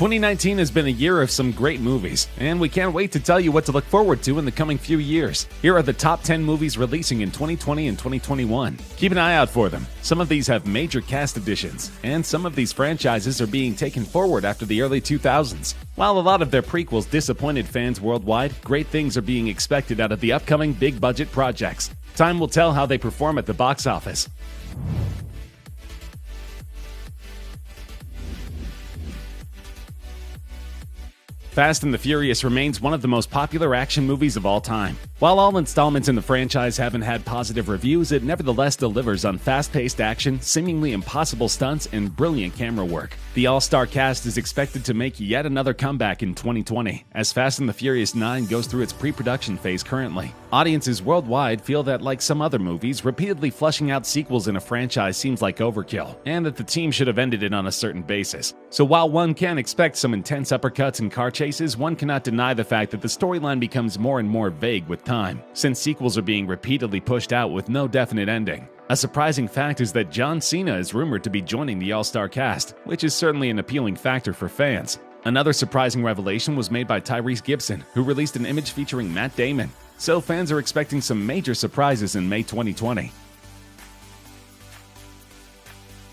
2019 has been a year of some great movies, and we can't wait to tell you what to look forward to in the coming few years. Here are the top 10 movies releasing in 2020 and 2021. Keep an eye out for them. Some of these have major cast additions, and some of these franchises are being taken forward after the early 2000s. While a lot of their prequels disappointed fans worldwide, great things are being expected out of the upcoming big-budget projects. Time will tell how they perform at the box office. Fast and the Furious remains one of the most popular action movies of all time. While all installments in the franchise haven't had positive reviews, it nevertheless delivers on fast-paced action, seemingly impossible stunts, and brilliant camera work. The all-star cast is expected to make yet another comeback in 2020, as Fast and the Furious 9 goes through its pre-production phase currently. Audiences worldwide feel that, like some other movies, repeatedly flushing out sequels in a franchise seems like overkill, and that the team should have ended it on a certain basis. So while one can expect some intense uppercuts and car chases, one cannot deny the fact that the storyline becomes more and more vague with time, since sequels are being repeatedly pushed out with no definite ending. A surprising fact is that John Cena is rumored to be joining the all-star cast, which is certainly an appealing factor for fans. Another surprising revelation was made by Tyrese Gibson, who released an image featuring Matt Damon. So fans are expecting some major surprises in May 2020.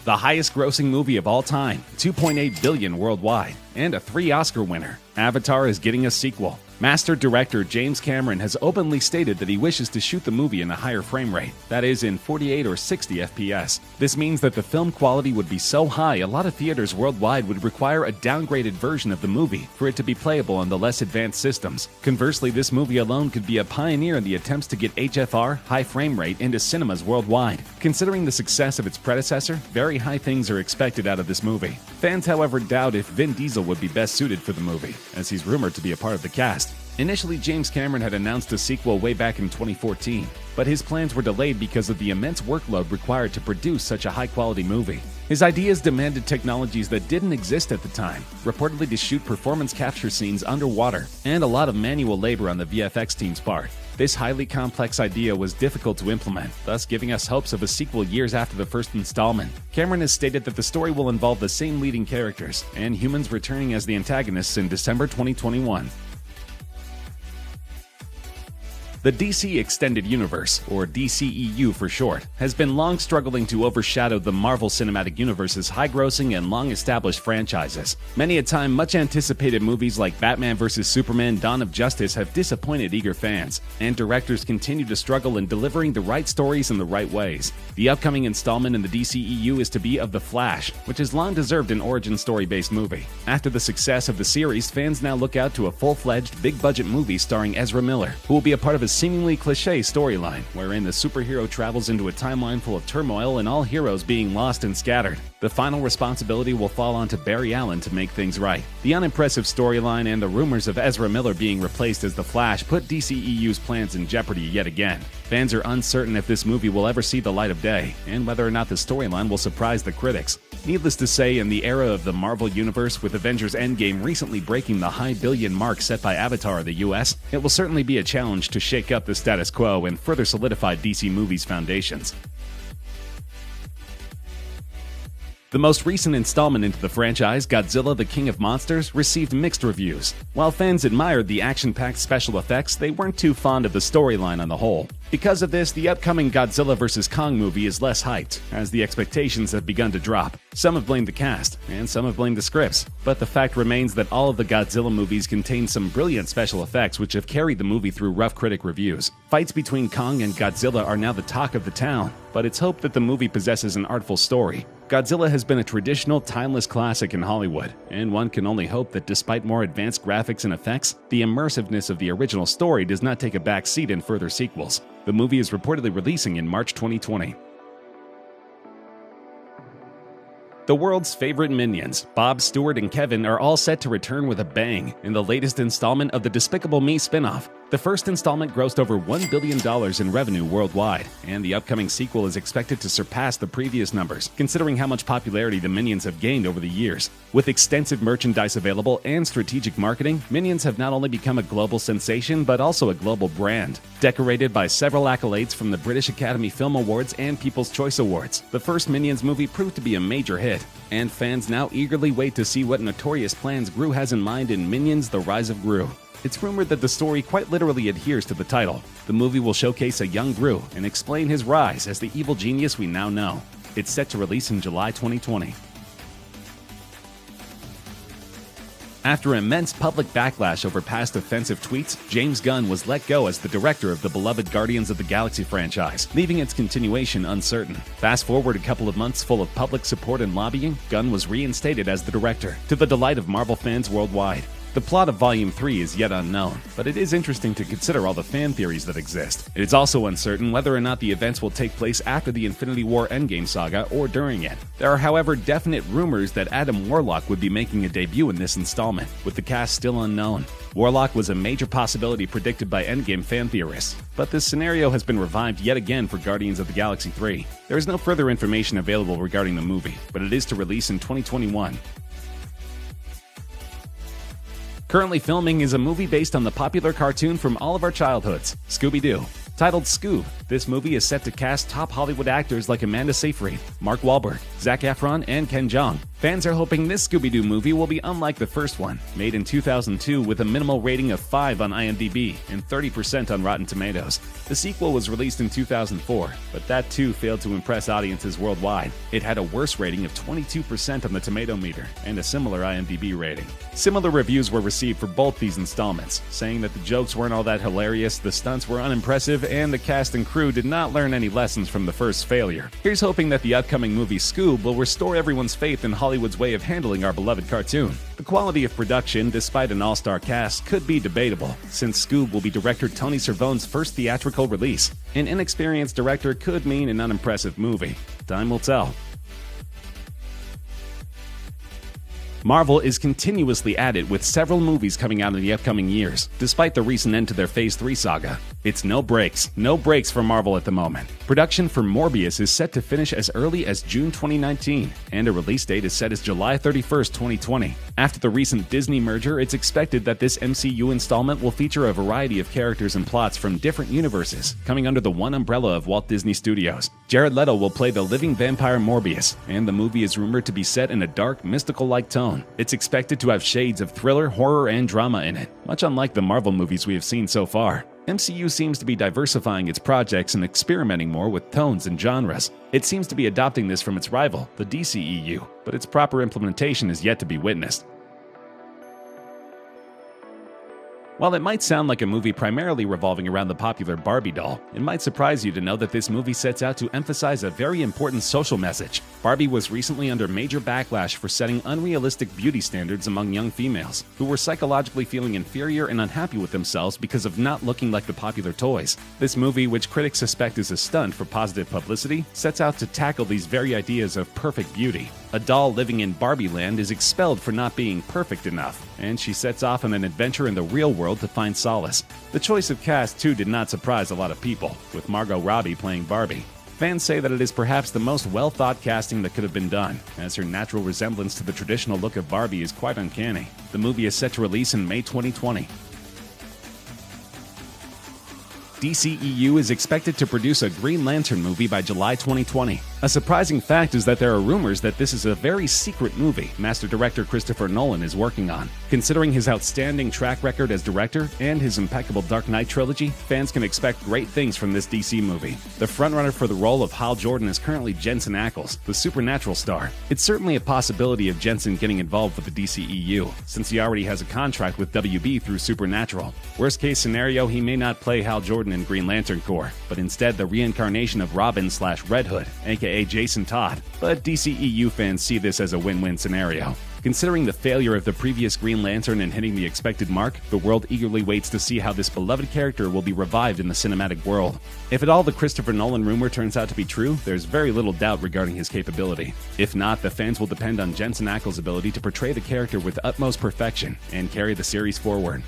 The highest-grossing movie of all time, $2.8 billion worldwide, and a 3 Oscar winner, Avatar is getting a sequel. Master director James Cameron has openly stated that he wishes to shoot the movie in a higher frame rate, that is, in 48 or 60 FPS. This means that the film quality would be so high a lot of theaters worldwide would require a downgraded version of the movie for it to be playable on the less advanced systems. Conversely, this movie alone could be a pioneer in the attempts to get HFR, high frame rate, into cinemas worldwide. Considering the success of its predecessor, very high things are expected out of this movie. Fans, however, doubt if Vin Diesel would be best suited for the movie, as he's rumored to be a part of the cast. Initially, James Cameron had announced a sequel way back in 2014, but his plans were delayed because of the immense workload required to produce such a high-quality movie. His ideas demanded technologies that didn't exist at the time, reportedly to shoot performance capture scenes underwater, and a lot of manual labor on the VFX team's part. This highly complex idea was difficult to implement, thus giving us hopes of a sequel years after the first installment. Cameron has stated that the story will involve the same leading characters, and humans returning as the antagonists in December 2021. The DC Extended Universe, or DCEU for short, has been long struggling to overshadow the Marvel Cinematic Universe's high-grossing and long-established franchises. Many a time, much-anticipated movies like Batman vs. Superman: Dawn of Justice have disappointed eager fans, and directors continue to struggle in delivering the right stories in the right ways. The upcoming installment in the DCEU is to be of The Flash, which has long deserved an origin story-based movie. After the success of the series, fans now look out to a full-fledged, big-budget movie starring Ezra Miller, who will be a part of a seemingly cliché storyline, wherein the superhero travels into a timeline full of turmoil and all heroes being lost and scattered. The final responsibility will fall onto Barry Allen to make things right. The unimpressive storyline and the rumors of Ezra Miller being replaced as the Flash put DCEU's plans in jeopardy yet again. Fans are uncertain if this movie will ever see the light of day, and whether or not the storyline will surprise the critics. Needless to say, in the era of the Marvel Universe, with Avengers Endgame recently breaking the high billion mark set by Avatar in the US, it will certainly be a challenge to shake up the status quo and further solidify DC Movies' foundations. The most recent installment into the franchise, Godzilla the King of Monsters, received mixed reviews. While fans admired the action-packed special effects, they weren't too fond of the storyline on the whole. Because of this, the upcoming Godzilla vs. Kong movie is less hyped, as the expectations have begun to drop. Some have blamed the cast, and some have blamed the scripts, but the fact remains that all of the Godzilla movies contain some brilliant special effects which have carried the movie through rough critic reviews. Fights between Kong and Godzilla are now the talk of the town, but it's hoped that the movie possesses an artful story. Godzilla has been a traditional, timeless classic in Hollywood, and one can only hope that despite more advanced graphics and effects, the immersiveness of the original story does not take a back seat in further sequels. The movie is reportedly releasing in March 2020. The world's favorite Minions, Bob, Stewart, and Kevin, are all set to return with a bang in the latest installment of the Despicable Me spin-off. The first installment grossed over $1 billion in revenue worldwide, and the upcoming sequel is expected to surpass the previous numbers, considering how much popularity the Minions have gained over the years. With extensive merchandise available and strategic marketing, Minions have not only become a global sensation, but also a global brand. Decorated by several accolades from the British Academy Film Awards and People's Choice Awards, the first Minions movie proved to be a major hit, it. And fans now eagerly wait to see what notorious plans Gru has in mind in Minions: The Rise of Gru. It's rumored that the story quite literally adheres to the title. The movie will showcase a young Gru and explain his rise as the evil genius we now know. It's set to release in July 2020. After immense public backlash over past offensive tweets, James Gunn was let go as the director of the beloved Guardians of the Galaxy franchise, leaving its continuation uncertain. Fast forward a couple of months full of public support and lobbying, Gunn was reinstated as the director, to the delight of Marvel fans worldwide. The plot of Volume 3 is yet unknown, but it is interesting to consider all the fan theories that exist. It is also uncertain whether or not the events will take place after the Infinity War Endgame saga or during it. There are, however, definite rumors that Adam Warlock would be making a debut in this installment, with the cast still unknown. Warlock was a major possibility predicted by Endgame fan theorists, but this scenario has been revived yet again for Guardians of the Galaxy 3. There is no further information available regarding the movie, but it is to release in 2021. Currently filming is a movie based on the popular cartoon from all of our childhoods, Scooby-Doo. Titled Scoob, this movie is set to cast top Hollywood actors like Amanda Seyfried, Mark Wahlberg, Zac Efron, and Ken Jeong. Fans are hoping this Scooby-Doo movie will be unlike the first one, made in 2002 with a minimal rating of 5 on IMDb and 30% on Rotten Tomatoes. The sequel was released in 2004, but that too failed to impress audiences worldwide. It had a worse rating of 22% on the Tomato Meter and a similar IMDb rating. Similar reviews were received for both these installments, saying that the jokes weren't all that hilarious, the stunts were unimpressive, and the cast and crew did not learn any lessons from the first failure. Here's hoping that the upcoming movie Scoob will restore everyone's faith in Hollywood's way of handling our beloved cartoon. The quality of production, despite an all-star cast, could be debatable, since Scoob will be director Tony Cervone's first theatrical release. An inexperienced director could mean an unimpressive movie. Time will tell. Marvel is continuously at it with several movies coming out in the upcoming years, despite the recent end to their Phase 3 saga. It's no breaks for Marvel at the moment. Production for Morbius is set to finish as early as June 2019, and a release date is set as July 31st, 2020. After the recent Disney merger, it's expected that this MCU installment will feature a variety of characters and plots from different universes, coming under the one umbrella of Walt Disney Studios. Jared Leto will play the living vampire Morbius, and the movie is rumored to be set in a dark, mystical-like tone. It's expected to have shades of thriller, horror, and drama in it, much unlike the Marvel movies we have seen so far. MCU seems to be diversifying its projects and experimenting more with tones and genres. It seems to be adopting this from its rival, the DCEU, but its proper implementation is yet to be witnessed. While it might sound like a movie primarily revolving around the popular Barbie doll, it might surprise you to know that this movie sets out to emphasize a very important social message. Barbie was recently under major backlash for setting unrealistic beauty standards among young females, who were psychologically feeling inferior and unhappy with themselves because of not looking like the popular toys. This movie, which critics suspect is a stunt for positive publicity, sets out to tackle these very ideas of perfect beauty. A doll living in Barbie Land is expelled for not being perfect enough, and she sets off on an adventure in the real world to find solace. The choice of cast, too, did not surprise a lot of people, with Margot Robbie playing Barbie. Fans say that it is perhaps the most well-thought casting that could have been done, as her natural resemblance to the traditional look of Barbie is quite uncanny. The movie is set to release in May 2020. DCEU is expected to produce a Green Lantern movie by July 2020. A surprising fact is that there are rumors that this is a very secret movie master director Christopher Nolan is working on. Considering his outstanding track record as director and his impeccable Dark Knight trilogy, fans can expect great things from this DC movie. The frontrunner for the role of Hal Jordan is currently Jensen Ackles, the Supernatural star. It's certainly a possibility of Jensen getting involved with the DCEU, since he already has a contract with WB through Supernatural. Worst case scenario, he may not play Hal Jordan in Green Lantern Corps, but instead the reincarnation of Robin/Red Hood, aka Jason Todd. But DCEU fans see this as a win-win scenario. Considering the failure of the previous Green Lantern in hitting the expected mark, the world eagerly waits to see how this beloved character will be revived in the cinematic world. If at all the Christopher Nolan rumor turns out to be true, there's very little doubt regarding his capability. If not, the fans will depend on Jensen Ackles' ability to portray the character with utmost perfection and carry the series forward.